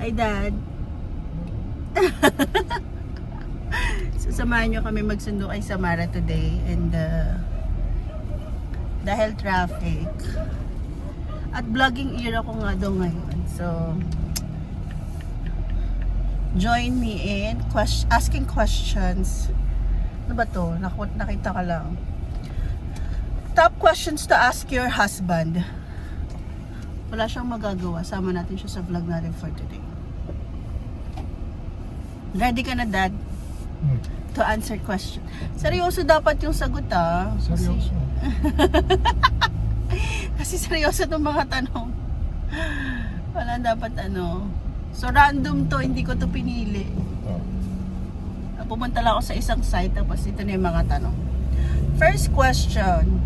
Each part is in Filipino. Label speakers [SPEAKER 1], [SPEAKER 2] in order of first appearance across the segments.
[SPEAKER 1] Hi, Dad. Sasamahan nyo kami magsundo kay Samara today. And dahil traffic. At vlogging era ko nga daw ngayon. So, join me in asking questions. Ano ba to? Nakita ka lang. Top questions to ask your husband. Wala siyang magagawa. Sama natin siya sa vlog natin for today. Ready ka na, Dad? To answer question. Seryoso dapat yung sagot, ah.
[SPEAKER 2] Seryoso.
[SPEAKER 1] Kasi seryoso itong mga tanong. Wala dapat ano. So random to, hindi ko to pinili. Pumunta lang ako sa isang site, tapos ito na yung mga tanong. First question.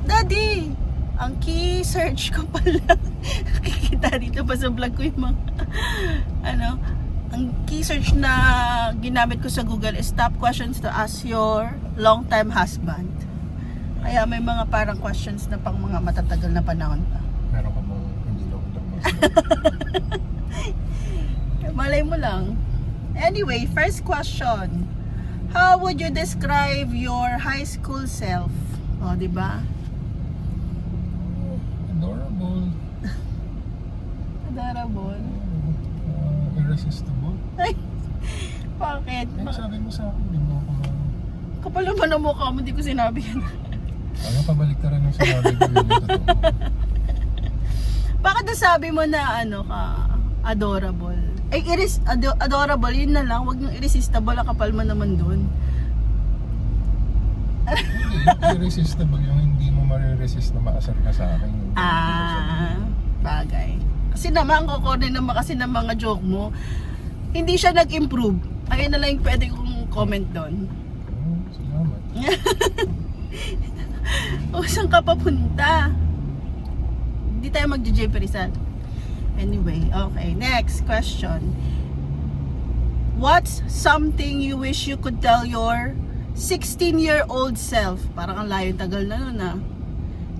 [SPEAKER 1] Daddy, ang key search ko pala. Nakikita dito pa sa vlog ko yung mga ang key search na ginamit ko sa Google is top questions to ask your long-time husband. Kaya may mga parang questions na pang mga matatagal na panahon pa.
[SPEAKER 2] Meron ka mong hindi long-term
[SPEAKER 1] Malay mo lang. Anyway, first question. How would you describe your high school self? O, di ba?
[SPEAKER 2] Adorable.
[SPEAKER 1] Adorable.
[SPEAKER 2] Irresistible.
[SPEAKER 1] Ay, bakit?
[SPEAKER 2] Sabi mo sa akin, hindi mo ako
[SPEAKER 1] Kapal naman ang mukha mo, di ko sinabi yan.
[SPEAKER 2] Ano, pabalik ka rin ang sinabi ko yun yung totoo.
[SPEAKER 1] Bakit nasabi mo na adorable? Ay, adorable, yun na lang. Huwag nyung irresistible, ang kapal mo naman dun.
[SPEAKER 2] Irresistible yung hindi mo mariresist na maasar ka sa akin.
[SPEAKER 1] Bagay. Kasi naman, kukunin naman kasi ng mga joke mo, hindi siya nag-improve. Ayun na lang yung pwede kong comment doon.
[SPEAKER 2] Salamat.
[SPEAKER 1] O, saan ka papunta? Hindi tayo mag-J-Perizal. Anyway, okay. Next question. What's something you wish you could tell your 16-year-old self? Parang ang layo tagal na nun,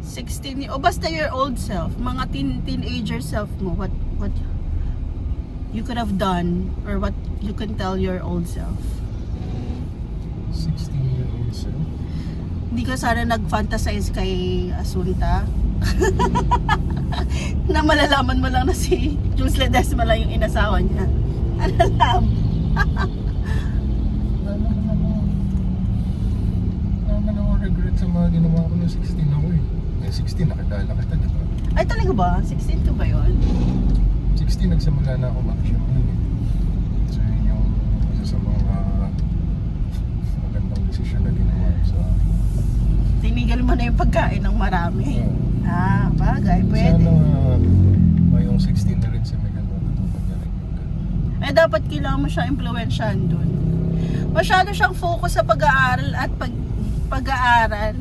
[SPEAKER 1] 16 o basta your old self, mga teenager self mo, what you could have done or what you can tell your old self.
[SPEAKER 2] 16-year-old self?
[SPEAKER 1] Hindi ka sana nag-fantasize kay Asunta na malalaman mo lang na si Jules Ledesma lang yung inasawa niya. Ano lang?
[SPEAKER 2] Wala naman regret sa mga ginawa ko ng 16 ako eh. 16, nakadala kita, di ba?
[SPEAKER 1] Ay, talaga ba? 16 ka ba yun?
[SPEAKER 2] 16, nagsimula na ako mag-ship nun eh. So yun yung isa sa mga magandang desisyon na ginawa ko sa
[SPEAKER 1] Tinigil mo na yung pagkain ng marami. Bagay, pwede.
[SPEAKER 2] Sana yung 16 na rin sa Megan matutupad niya rin yung gano'n.
[SPEAKER 1] Eh, dapat kailangan mo siyang impluwensyahan dun. Masyado siyang focus sa pag-aaral at pag-aaral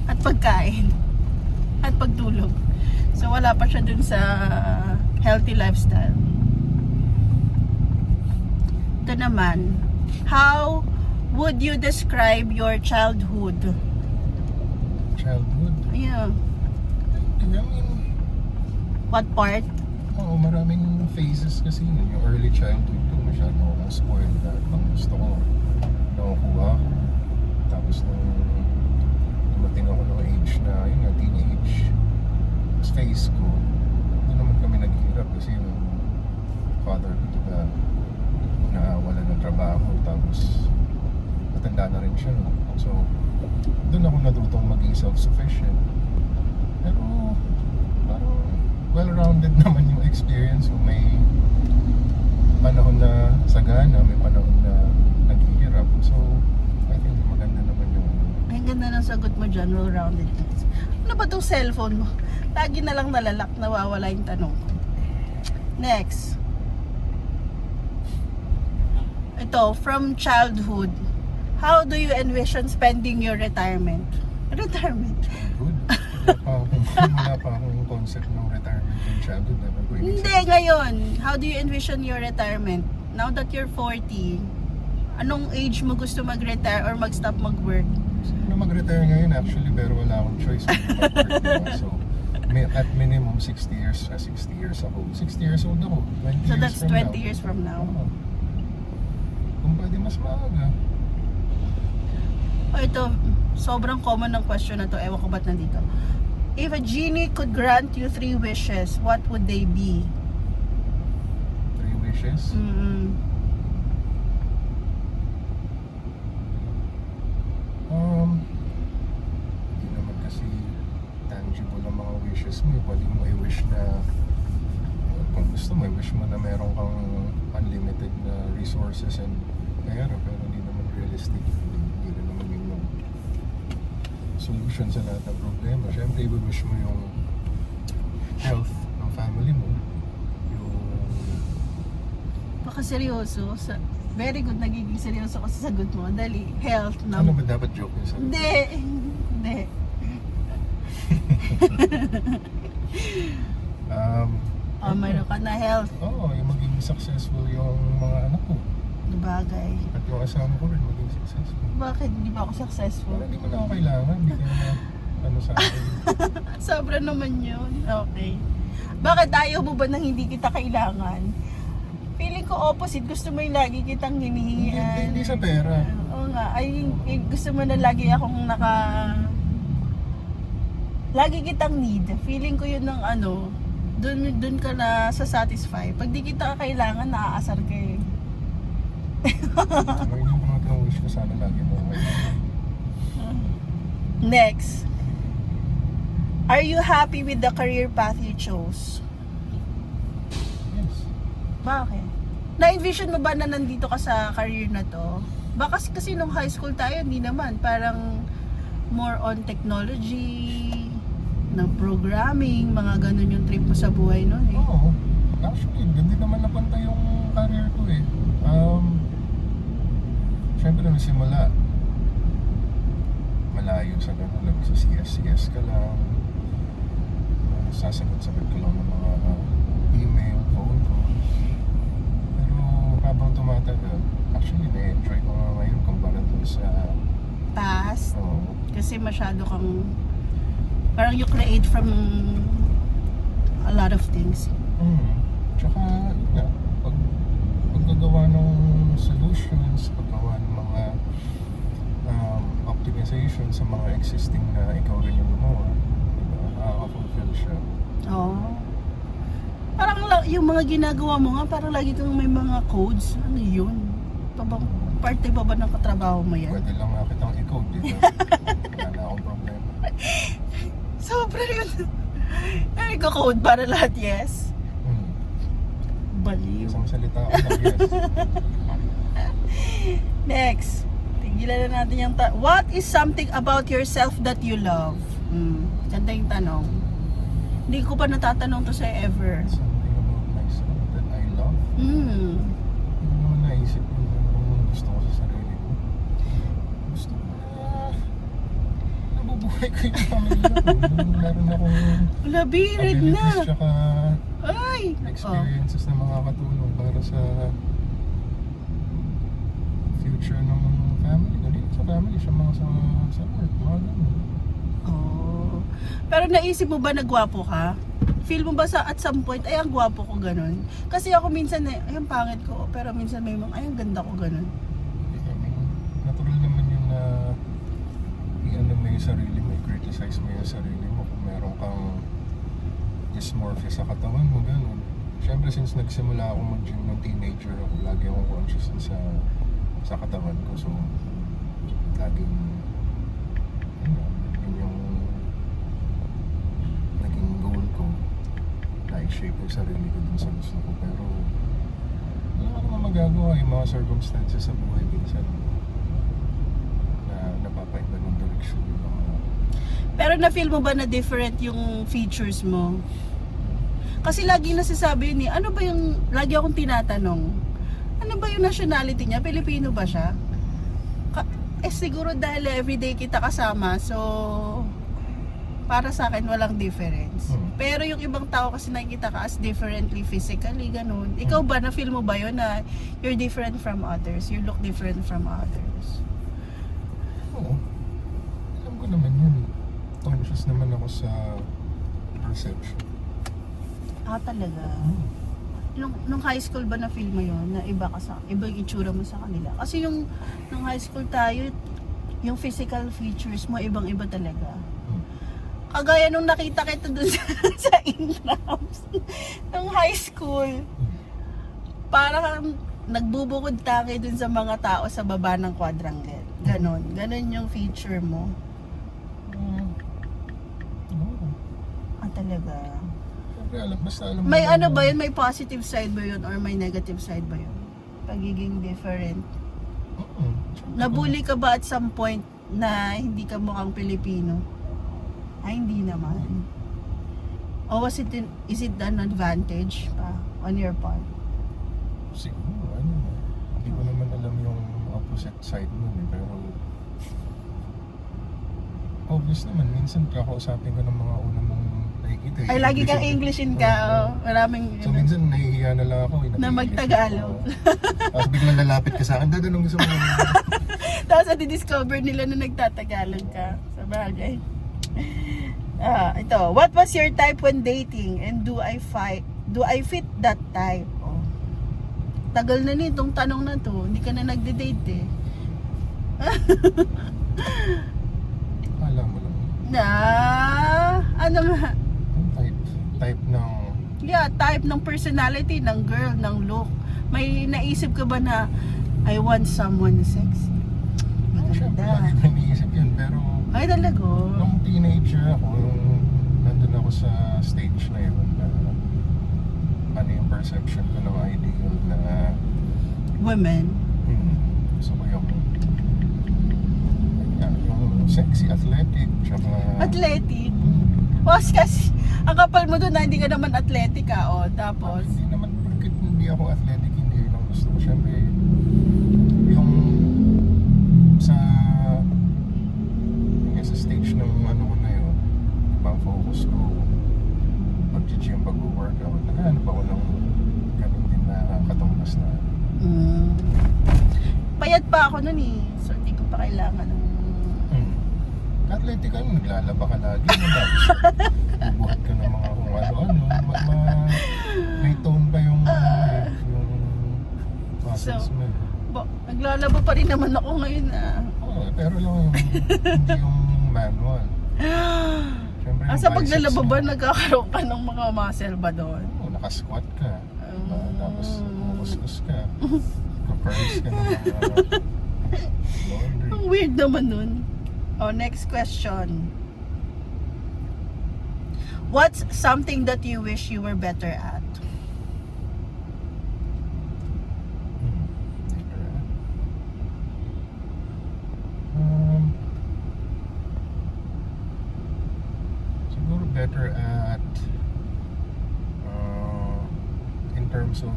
[SPEAKER 1] at pagkain at pagtulog. So wala pa siya dun sa healthy lifestyle. Ito naman, how would you describe your childhood?
[SPEAKER 2] Childhood?
[SPEAKER 1] Yeah.
[SPEAKER 2] I mean,
[SPEAKER 1] What part?
[SPEAKER 2] oo, maraming phases kasi yun. Yung early childhood ko, masyado akong spoiled na ang gusto ko nakukuha ko. Tapos nung dumating ako ng age na, yun nga, teenage phase ko, doon naman kami naghihirap kasi yung father ko, diba, nawala ng trabaho, tapos matanda na rin siya, no? So, doon ako natutong maging self-sufficient. Pero, parang well-rounded naman yung experience. So, may panahon na sagana, may panahon na naghihirap. So, I think maganda naman yung...
[SPEAKER 1] Ay, ganda ng sagot mo dyan, well-rounded. Ano ba itong cellphone mo? Lagi na lang nalalak, nawawala yung tanong ko. Next. Ito, from childhood, how do you envision spending your retirement? Retirement?
[SPEAKER 2] Good. Wala pa akong concept ng retirement in childhood. Never ko
[SPEAKER 1] Hindi, ngayon. How do you envision your retirement? Now that you're 40, anong age mo gusto mag-retire or mag-stop mag-work?
[SPEAKER 2] Gusto ko na mag-retire ngayon actually, pero wala akong choice. Mag-work, diba? So, At minimum 60 years ako. 60 years old ako. 20
[SPEAKER 1] So
[SPEAKER 2] years
[SPEAKER 1] that's
[SPEAKER 2] from
[SPEAKER 1] 20
[SPEAKER 2] now.
[SPEAKER 1] years from now.
[SPEAKER 2] Oo. Kung pwede mas maaga.
[SPEAKER 1] Oh, ito, sobrang common ng question na to. Ewan ko ba't nandito. If a genie could grant you 3 wishes, what would they be?
[SPEAKER 2] 3 wishes. Hindi naman kasi tangible ang mga wishes mo. Pwede mo i-wish na kung gusto mo, i-wish mo na meron kang unlimited na resources and pera, pero hindi naman realistic. Hindi rin naman yung solution sa lahat ng problema. Siyempre, i-wish mo yung health ng family mo. Yung
[SPEAKER 1] Baka seryoso. Very good, nagiging seryoso ka sa sagot mo. Dali, health na.
[SPEAKER 2] ano ba dapat joke yun sa
[SPEAKER 1] Hindi. Hindi. Mayroon ka na health.
[SPEAKER 2] yung maging successful yung mga anak ko.
[SPEAKER 1] Bagay.
[SPEAKER 2] At yung asawa ko rin maging successful.
[SPEAKER 1] Bakit hindi ba ako successful?
[SPEAKER 2] Hindi mo na ako kailangan. Hindi ka na ano sa akin.
[SPEAKER 1] Sobra naman yun. Okay. Bakit ayaw mo ba nang hindi kita kailangan? Feeling ko opposite. Gusto mo yung lagi kitang hinihingian.
[SPEAKER 2] Hindi sa pera.
[SPEAKER 1] Oo nga. Gusto mo na lagi akong lagi kitang need. Feeling ko yun ng ano, dun ka na satisfy. Pag di kita kailangan, naaasar ka eh.
[SPEAKER 2] Ngayon yung mga wish ko sana lagi mo kailangan.
[SPEAKER 1] Next. Are you happy with the career path you chose?
[SPEAKER 2] Yes.
[SPEAKER 1] Bakit? Na-envision mo ba na nandito ka sa career na to? Baka kasi nung high school tayo, hindi naman. Parang more on technology, na programming, mga ganun yung trip mo sa buhay nun eh.
[SPEAKER 2] Oo. Actually, hindi naman napunta yung career ko eh. Siyempre nung simula, malayo sa ganun. Nagsa-CS ka lang. Sasagot-sagot ko lang ng mga email, phone calls. Pero habang tumatagal, actually na-enjoy ko nga ngayon kumpara dun sa
[SPEAKER 1] Past.
[SPEAKER 2] Oo.
[SPEAKER 1] Kasi masyado kang, parang you create from a lot of things.
[SPEAKER 2] Tsaka, paggagawa ng solutions, paggawa ng mga optimization sa mga existing na ikaw rin yung gumawa, diba? Nakaka-fulfill siya.
[SPEAKER 1] Oo. Parang yung mga ginagawa mo nga, parang lagi kang may mga codes. Ano yun? Parte ba ng katrabaho mo yan?
[SPEAKER 2] Pwede lang nga kitang i-code, diba? Wala na akong problema.
[SPEAKER 1] Sobra yun. Ay, code para lahat, yes? Baliw.
[SPEAKER 2] Isang salita ako lang, yes.
[SPEAKER 1] Next. Tigilan na natin yung what is something about yourself that you love? Ganda yung tanong. Hindi ko pa natatanong to sa ever.
[SPEAKER 2] Something about myself that I love. Hindi ko naman naisip kung gusto ko sa sarili ko. Gusto ko na nabubuhay ko yung pamilya ko. Meron akong
[SPEAKER 1] Labirig na.
[SPEAKER 2] abilities tsaka
[SPEAKER 1] Ay!
[SPEAKER 2] experiences na makakatulong para sa future ng family. Hindi sa family, siya mga sa work, mga ganun.
[SPEAKER 1] Oh. Pero naisip mo ba na gwapo ka? Feel mo ba at some point, ay ang gwapo ko ganun? Kasi ako minsan, ay ang pangit ko, pero minsan may mga, ay ang ganda ko ganun.
[SPEAKER 2] Natural naman yun na i-ano mo yung sarili mo, i-criticize mo yung sarili mo kung meron kang dysmorphia sa katawan mo, gano'n. Siyempre, since nagsimula akong mag-gym ng teenager ako, lagi akong conscious sa katawan ko. So, laging, yun yung naging goal ko na i-shape yung sarili ko dun sa gusto ko. Pero, wala ka naman magagawa yung mga circumstances sa buhay minsan na napapaiba ng direction yung mga.
[SPEAKER 1] Pero na-feel mo ba na different yung features mo? Kasi lagi nasasabi yun eh, ano ba yung, lagi akong tinatanong, ano ba yung nationality niya? Pilipino ba siya? Siguro dahil everyday kita kasama, so para sa akin walang difference. Pero yung ibang tao kasi nakikita ka as differently physically, ganun. Ikaw ba, na-feel mo ba yun na you're different from others? You look different from others?
[SPEAKER 2] Oo. Alam ko naman yun. Conscious naman ako sa perception.
[SPEAKER 1] Talaga. Nung high school ba na feel mo yun na iba yung itsura mo sa kanila? Kasi nung high school tayo, yung physical features mo ibang-iba talaga. Kagaya nung nakita kita dun sa intrams nung high school. Parang nagbubukod tangi dun sa mga tao sa baba ng quadrangle. Ganon yung feature mo. Talaga.
[SPEAKER 2] Basta alam
[SPEAKER 1] May
[SPEAKER 2] mo
[SPEAKER 1] ano ba yun? May positive side ba yun? Or may negative side ba yun? Pagiging different. Nabully ka ba at some point na hindi ka mukhang Pilipino? Ay, hindi naman. O is it an advantage pa on your part?
[SPEAKER 2] Siguro, hindi ko naman alam yung opposite side nun eh, pero obvious naman, minsan kakausapin ko ng mga unang mong nakikita eh.
[SPEAKER 1] Ay, lagi kang Englishin ka. Maraming...
[SPEAKER 2] So minsan nahihiya na lang ako eh,
[SPEAKER 1] na mag-Tagalog.
[SPEAKER 2] Tapos biglang lalapit ka sa akin, dadanong gusto mo.
[SPEAKER 1] Tapos discover nila na nagtatagalog ka. Sa bagay. Ito. What was your type when dating? And do I fit that type? Tagal na nitong tanong na to. Hindi ka na nagde-date eh.
[SPEAKER 2] Alam mo lang.
[SPEAKER 1] Ano nga?
[SPEAKER 2] Type ng...
[SPEAKER 1] Yeah, type ng personality, ng girl, ng look. May naisip ka ba na I want someone sexy?
[SPEAKER 2] Siyempre, lagi ko iniisip yun, pero...
[SPEAKER 1] Ay, talaga?
[SPEAKER 2] Nung teenager ako, nandun ako sa stage na yun, na ano yung perception ko ng ideal na...
[SPEAKER 1] Women?
[SPEAKER 2] So ko yung sexy, athletic, tsaka...
[SPEAKER 1] Athletic? Kasi ang kapal mo doon na hindi ka naman athletic tapos...
[SPEAKER 2] Hindi naman, porque hindi ako athletic, hindi yun ang gusto ko. Siyempre, yung sa stage ng ano ko na yun, ibang focus ko, pag-gym, pag-workout, naghahanap ako ng ganun din na katumbas na.
[SPEAKER 1] Payat pa ako nun eh, so hindi ko pa kailangan ng...
[SPEAKER 2] Athletic ka, naglalaba ka lagi, bubuhat ka ng mga kung ano-ano, may tone pa yung muscles mo.
[SPEAKER 1] Naglalaba pa rin naman ako ngayon
[SPEAKER 2] pero lang hindi yung manual. Siyempre,
[SPEAKER 1] sa paglalaba ba nagkakaroon ka ng mga muscle ba doon?
[SPEAKER 2] Nakasquat ka, tapos kukuskus ka, ka-curls ka ng mga laundry.
[SPEAKER 1] Ang weird naman nun. Next question. What's something that you wish you were better at?
[SPEAKER 2] Siguro better at in terms of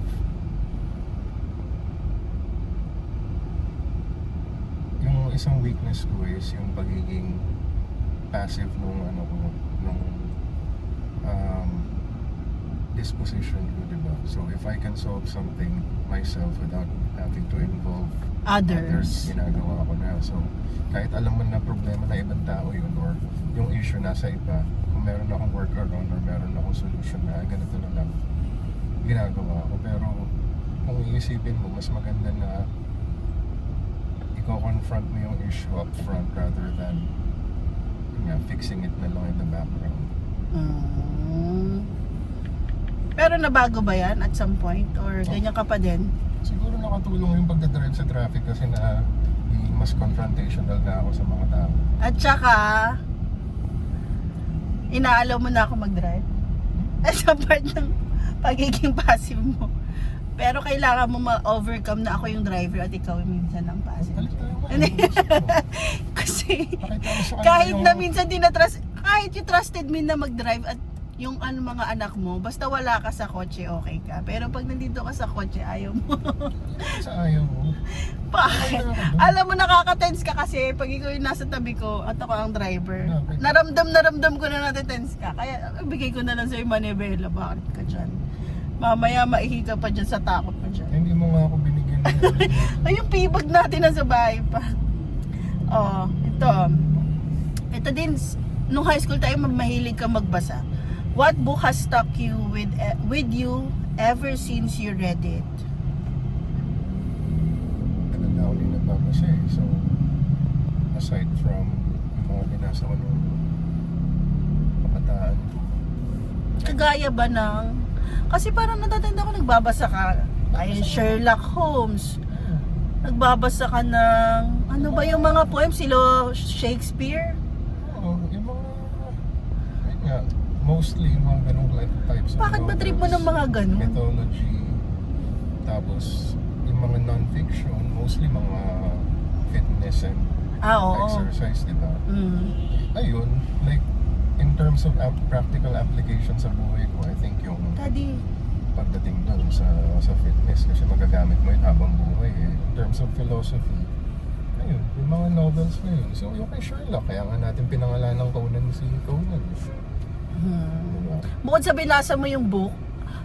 [SPEAKER 2] yung isang weakness ko is yung pagiging passive nung disposition ko, diba? So if I can solve something myself without having to involve others, ginagawa ko na. So kahit alam mo na problema na ibang tao yun or yung issue nasa iba, kung meron akong workaround or meron akong solution na ganito na lang, ginagawa ko. Pero kung iisipin mo, mas maganda na confront mo yung issue up front rather than fixing it na lang in the background.
[SPEAKER 1] Pero nabago ba yan at some point? Or ganyan ka pa din?
[SPEAKER 2] Siguro nakatulong yung pagdadrive sa traffic kasi na mas confrontational na ako sa mga tao.
[SPEAKER 1] At saka inaalaw mo na ako mag-drive? At sa part ng pagiging passive mo. Pero kailangan mo ma-overcome na ako yung driver at ikaw yung minsan ng passenger. Kasi kahit na minsan kahit yung trusted me na mag-drive at yung mga anak mo, basta wala ka sa kotse, okay ka. Pero pag nandito ka sa kotse, ayaw mo.
[SPEAKER 2] Sa ayaw mo?
[SPEAKER 1] Bakit? Alam mo, nakaka-tense ka kasi pag ikaw yung nasa tabi ko at ako ang driver. Naramdam ko na natin-tense ka. Kaya bigay ko na lang sa'yo manibela. Bakit ka dyan? Mamaya maihi ka pa dyan sa takot pa dyan.
[SPEAKER 2] Hindi mo nga ako binigyan ng
[SPEAKER 1] ay, yung pibag natin nasa bahay pa. Ito din, nung high school tayo, mahilig ka magbasa. What book has stuck you with you ever since you read it?
[SPEAKER 2] Ano na ako din nagbabasa eh. So, aside from yung mga binasa ko nung kabataan.
[SPEAKER 1] Kagaya ba ng... Kasi parang natatanda ko nagbabasa ka. Ay, Sherlock Holmes. Nagbabasa ka ng... Ano ba yung mga poems? Silo Shakespeare?
[SPEAKER 2] Oo, yung mga... Ayun nga, mostly yung mga ganong types of
[SPEAKER 1] Bakit ba trip mo
[SPEAKER 2] novels,
[SPEAKER 1] ng mga ganun?
[SPEAKER 2] mythology, tapos yung mga non-fiction, mostly mga fitness and
[SPEAKER 1] Oo.
[SPEAKER 2] exercise, di ba?
[SPEAKER 1] Mm.
[SPEAKER 2] Ayun, like, in terms of practical application sa buhay ko, I think yung
[SPEAKER 1] Daddy,
[SPEAKER 2] pagdating doon sa fitness, kasi magagamit mo yun habang buhay eh. In terms of philosophy, ayun, yung mga novels na yun. So, yung kay Sherlock, kaya nga natin pinangalan ng Conan si Conan. Diba?
[SPEAKER 1] bukod sa binasa mo yung book,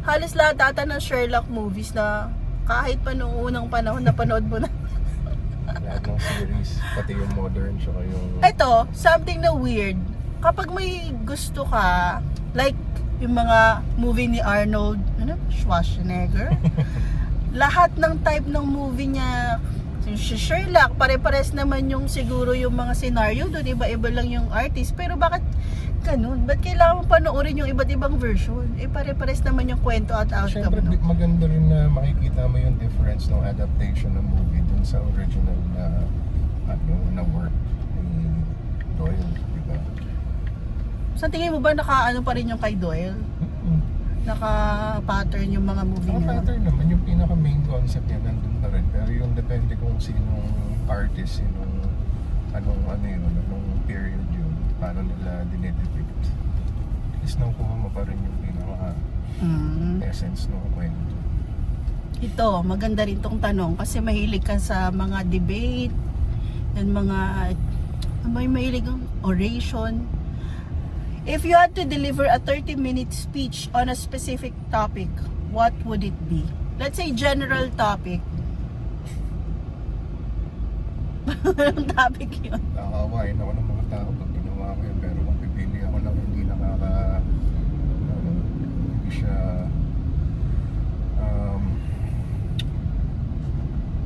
[SPEAKER 1] halos lahat ata ng Sherlock movies na kahit pa nung unang panahon napanood mo na.
[SPEAKER 2] Lahat ng series, pati yung modern, tsaka yung...
[SPEAKER 1] Ito, something na weird. Kapag may gusto ka, like yung mga movie ni Arnold Schwarzenegger, lahat ng type ng movie niya, si Sherlock, pare-pares naman yung siguro yung mga scenario doon, iba-iba lang yung artist. Pero bakit ganun? Ba't kailangan mo panoorin yung iba't ibang version? Eh pare-pares naman yung kwento at outcome.
[SPEAKER 2] Siyempre,
[SPEAKER 1] No?
[SPEAKER 2] maganda rin na makikita mo yung difference ng adaptation ng movie dun sa original na work ni Doyle, di ba?
[SPEAKER 1] Sa tingin mo ba naka-ano pa rin yung kay Doyle? Naka-pattern yung mga movie niya?
[SPEAKER 2] Pattern naman, yung pinaka main concept niya nandun pa rin. Pero yung depende kung sinong artist, sinong anong period yun, paano nila dinedepict. At least nakukuha mo pa rin yung pinaka essence ng kwento.
[SPEAKER 1] Ito, maganda rin tong tanong kasi mahilig ka sa mga debate and mga may mahilig kang oration. If you had to deliver a 30-minute speech on a specific topic, what would it be? Let's say general topic. Anong topic yun?
[SPEAKER 2] Nakakawain ako ng mga tao pag ginawa ko yun. Pero kung pipili ako lang hindi hindi siya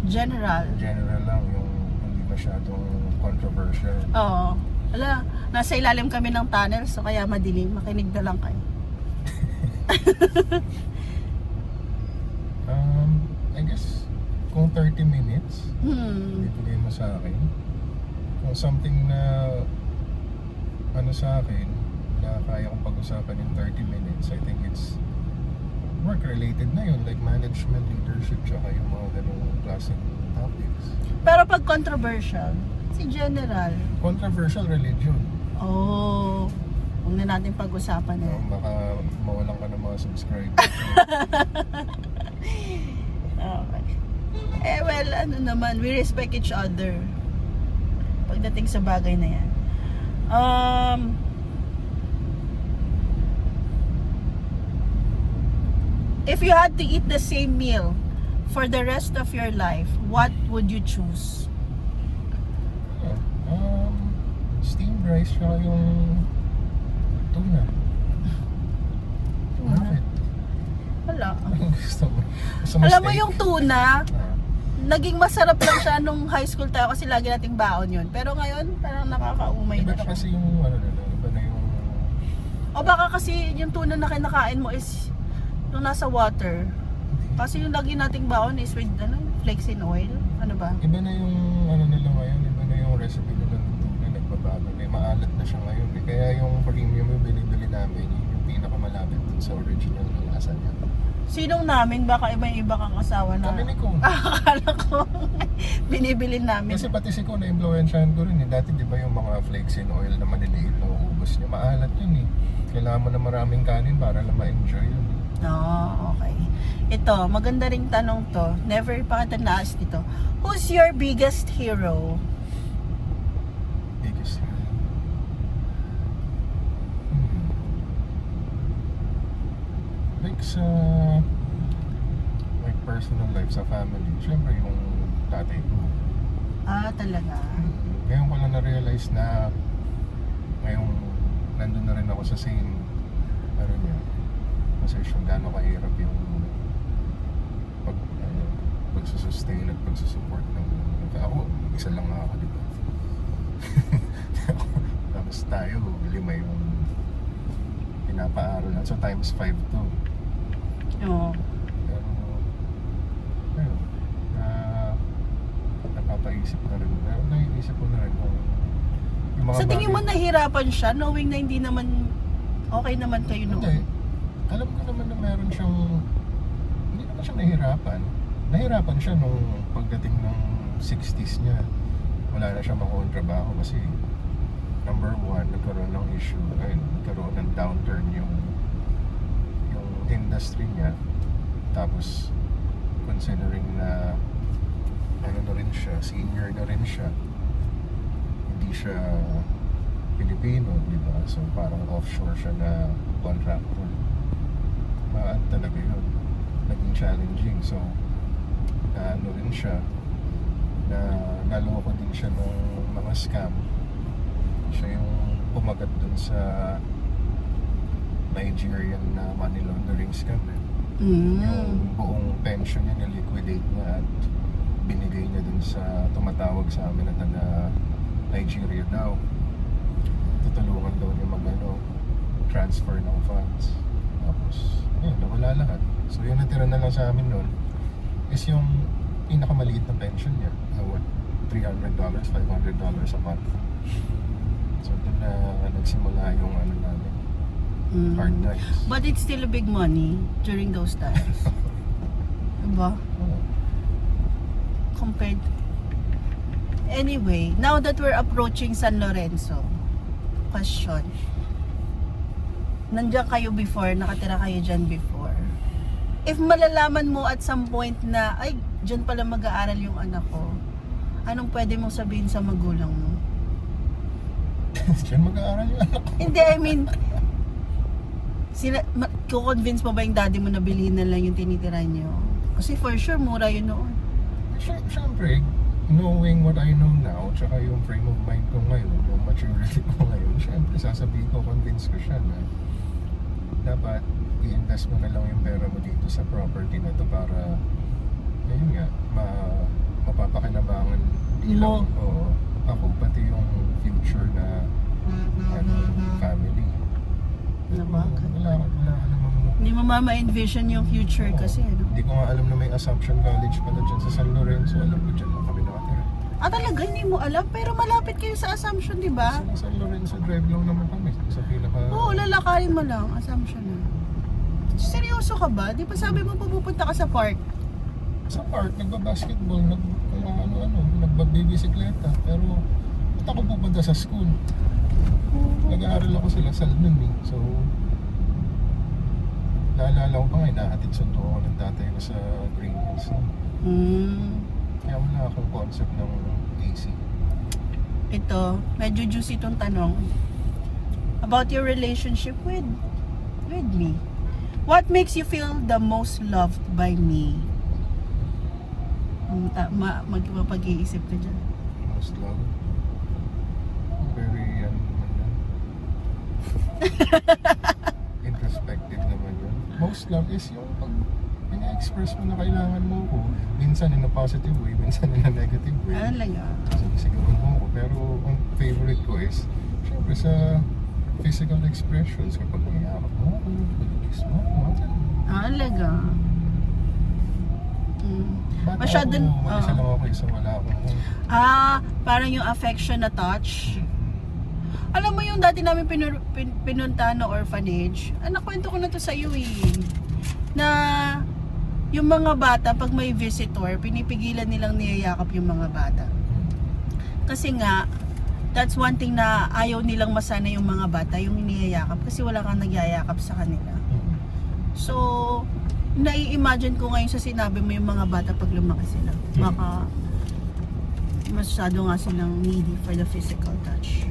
[SPEAKER 1] General.
[SPEAKER 2] general lang, yung hindi masyadong controversial.
[SPEAKER 1] Oo. Ala, nasa ilalim kami ng tunnel so kaya madilim. Makinig na lang kayo.
[SPEAKER 2] I guess kung 30 minutes bibigay mo sa akin, kung something na sa akin na kaya kong pag-usapan in 30 minutes, I think it's work related na yun, like management, leadership, tsaka yung mga ganung klaseng topics.
[SPEAKER 1] Pero pag controversial, si general.
[SPEAKER 2] Controversial religion.
[SPEAKER 1] Oh, huwag na natin pag-usapan na yan.
[SPEAKER 2] Baka mawalan ka ng mga subscribers.
[SPEAKER 1] Okay. Eh well, ano naman, we respect each other pagdating sa bagay na yan. If you had to eat the same meal for the rest of your life, what would you choose?
[SPEAKER 2] Steamed rice, tsaka yung tuna. Bakit?
[SPEAKER 1] Wala.
[SPEAKER 2] Gusto mo?
[SPEAKER 1] Alam mo
[SPEAKER 2] steak?
[SPEAKER 1] yung tuna, naging masarap lang siya nung high school tayo kasi lagi nating baon yun. Pero ngayon, parang nakakaumay
[SPEAKER 2] Iba
[SPEAKER 1] na
[SPEAKER 2] na
[SPEAKER 1] siya.
[SPEAKER 2] kasi yung iba na yung
[SPEAKER 1] O baka kasi yung tuna na kinakain mo is nung nasa water. Kasi yung lagi nating baon is with flakes in oil. Ano ba?
[SPEAKER 2] iba na yung nila ngayon, iba na yung recipe nila ng tuna, nagbabago na, maalat na siya ngayon eh. Kaya yung premium yung binibili namin, yun yung pinakamalapit dun sa original na lasa niya.
[SPEAKER 1] Sinong namin? Baka iba kang asawa na.
[SPEAKER 2] Kami ni Kung.
[SPEAKER 1] Akala ko binibili namin.
[SPEAKER 2] Kasi pati si Kung na-influensyahan ko rin eh. Dati di ba yung mga flakes in oil na maliliit na uubos niya, maalat yun eh. Kailangan mo na maraming kanin para lang ma-enjoy yun.
[SPEAKER 1] No, okay. Ito, maganda ring tanong to. Never pa kita na-ask dito. Who's your biggest hero?
[SPEAKER 2] Biggest like sa like personal life, sa family, syempre yung tatay ko.
[SPEAKER 1] Ah, talaga.
[SPEAKER 2] Ngayon ko lang na-realize na ngayong nandun na rin ako sa same ano niya, position, gano'ng kahirap yung pagsusustain at pagsusupport ng ako, isa lang nga ako, di ba? Tapos tayo, 5 yung pinapaaral na. So times 5 to.
[SPEAKER 1] Oo.
[SPEAKER 2] Pero, ayun, napapaisip na rin. Naiisip ko na rin kung yung mga
[SPEAKER 1] Sa tingin mo
[SPEAKER 2] bagay-
[SPEAKER 1] nahirapan siya knowing na hindi naman okay naman kayo
[SPEAKER 2] Hindi.
[SPEAKER 1] noon?
[SPEAKER 2] Alam ko naman na meron siyang, hindi naman siya nahirapan. Nahirapan siya nung pagdating ng 60s niya. Wala na siya makuha trabaho kasi number 1, nagkaroon ng issue, nagkaroon ng downturn yung industry niya. Tapos considering na ano na rin siya, senior na rin siya, hindi siya Pilipino, di ba? So parang offshore siya na contractor. Maan talaga yun. Naging challenging. So ano rin siya, na naloko din siya ng mga scam. Siya yung pumagat dun sa Nigerian na money laundering scam. Yung buong pension niya na-liquidate niya at binigay niya dun sa tumatawag sa amin na taga Nigeria daw. Tutulungan daw niya transfer ng funds. Tapos, yun, nawala lahat. So yung natira na lang sa amin nun is yung pinakamaliit na pension niya. What? $300, $500 a month. So doon na nagsimula yung ano namin, hard times.
[SPEAKER 1] But it's still a big money during those times. Diba?
[SPEAKER 2] Oo.
[SPEAKER 1] Compared. Anyway, now that we're approaching San Lorenzo, question. Nandiyan kayo before, nakatira kayo dyan before. If malalaman mo at some point na, ay, dyan pala mag-aaral yung anak ko, anong pwede mong sabihin sa magulang mo?
[SPEAKER 2] Diyan mag-aaral yung anak ko.
[SPEAKER 1] Hindi, I mean, kukonvince mo ba yung daddy mo na bilhin na lang yung tinitira niyo? Kasi for sure, mura yun noon.
[SPEAKER 2] Siyempre, knowing what I know now, tsaka yung frame of mind ko ngayon, yung maturity ko ngayon, siyempre, sasabihin ko, convince ko siya na dapat i-invest mo na lang yung pera mo dito sa property na to para, ayun nga, mapapakinabangan di lang ako, pati yung future na family.
[SPEAKER 1] Nabagay.
[SPEAKER 2] Wala ka namang...
[SPEAKER 1] Hindi mo ma-envision yung future kasi, no?
[SPEAKER 2] Hindi ko nga alam na may Assumption College pala dyan sa San Lorenzo. Alam ko dyan lang kami nakatira.
[SPEAKER 1] Ah, talaga? Hindi mo alam? Pero malapit kayo sa Assumption, di ba?
[SPEAKER 2] Sa San Lorenzo drive lang naman kami. Sa pinaka...
[SPEAKER 1] Oo, lalakarin mo lang. Assumption na. Seryoso ka ba? Di ba sabi mo pupunta ka sa park?
[SPEAKER 2] Sa park, nagba-basketball, nagbabibisikleta. Pero, ba't ako pupunta sa school? Nag-aaral ako sa Lasal nun eh. So, naalala ko pa nga, nahatid sundo ako ng tatay ko sa Green Hills. Kaya wala akong concept ng AC.
[SPEAKER 1] Ito, medyo juicy itong tanong. About your relationship with me. What makes you feel the most loved by me? Magpag-iisip ka dyan.
[SPEAKER 2] Most love. Very, naman yun. Introspective naman yun. Most love is yung pag ina-express mo na kailangan mo ko. Minsan in a positive way, minsan in a negative way.
[SPEAKER 1] Ano lang yun?
[SPEAKER 2] Sigawan mo ko. Pero ang favorite ko is, syempre sa physical expressions. Kapag nangyayak mo ako, pag-kiss mo ako,
[SPEAKER 1] Ah, talaga.
[SPEAKER 2] bata
[SPEAKER 1] Masyado,
[SPEAKER 2] ako, mag-isa lang ako isa, wala akong...
[SPEAKER 1] parang yung affection na touch. Alam mo yung dati namin pinuntahan na orphanage, nakwento ko na to sa iyo eh. Na yung mga bata, pag may visitor, pinipigilan nilang niyayakap yung mga bata. Kasi nga, that's one thing na ayaw nilang masana yung mga bata, yung niyayakap. Kasi wala kang nagyayakap sa kanila. So, nai-imagine ko ngayon sa sinabi mo yung mga bata pag lumaki sila. Baka masyado nga silang needy for the physical touch.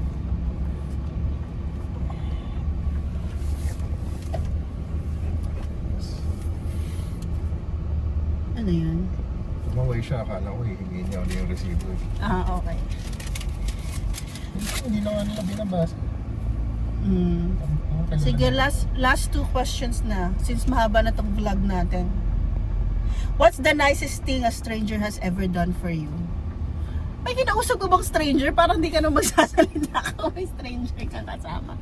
[SPEAKER 1] Ano yun?
[SPEAKER 2] Tumaway siya, akala ko hihingi niya ulit yung resibo.
[SPEAKER 1] Ah, okay.
[SPEAKER 2] Hindi na nga nila binabasa.
[SPEAKER 1] Mm.
[SPEAKER 2] kilala
[SPEAKER 1] Sige,
[SPEAKER 2] mo.
[SPEAKER 1] last two questions na. Since mahaba na tong vlog natin. What's the nicest thing a stranger has ever done for you? May kinausap ko bang stranger? Parang di ka na magsasalita kung may stranger ka kasama.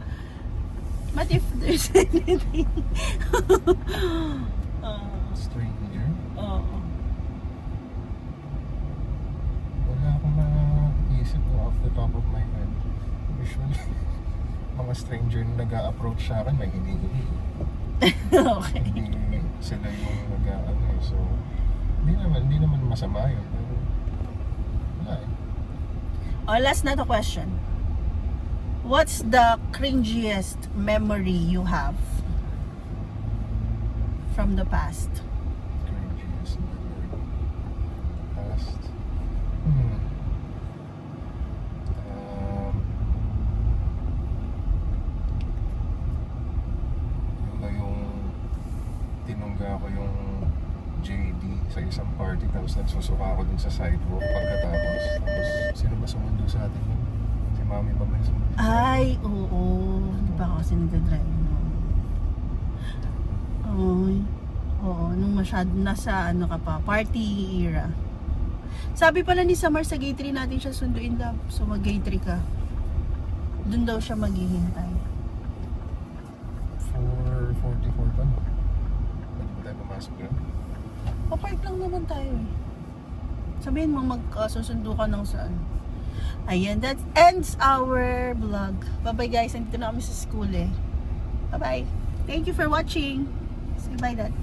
[SPEAKER 1] But if there's anything...
[SPEAKER 2] Stranger?
[SPEAKER 1] Oo.
[SPEAKER 2] Wala akong naisip mo off the top of my head. Usually, mga stranger na nag-a-approach sa akin, may hinihingi.
[SPEAKER 1] Okay.
[SPEAKER 2] Hindi sila yung nag-ano eh. So, hindi naman masama yun. Pero, wala eh.
[SPEAKER 1] Oh, last na to question. What's the cringiest memory you have from the past?
[SPEAKER 2] Cringiest memory. Past. Yun ba yung tinungga ko yung JD sa isang party tapos nagsusuka ako dun sa sidewalk pagkatapos. Tapos sino ba sumundo sa atin yun? Si Mami ba may sumundo?
[SPEAKER 1] Ay, oo. Di ba ako kasi nagdadrive no? Ay, oo. Nung nasa ano ka pa, party era. Sabi pala ni Samar sa gate 3 natin siya sunduin love. So mag gate 3 ka. Doon daw siya maghihintay.
[SPEAKER 2] 4:44 pa no? Pwede ba tayo pumasok yun?
[SPEAKER 1] Papark lang naman tayo eh. Sabihin mo magkasusundo ka ng saan. Ayan, that ends our vlog. Bye-bye guys, nandito na kami sa school eh. Bye-bye. Thank you for watching. Say bye dad.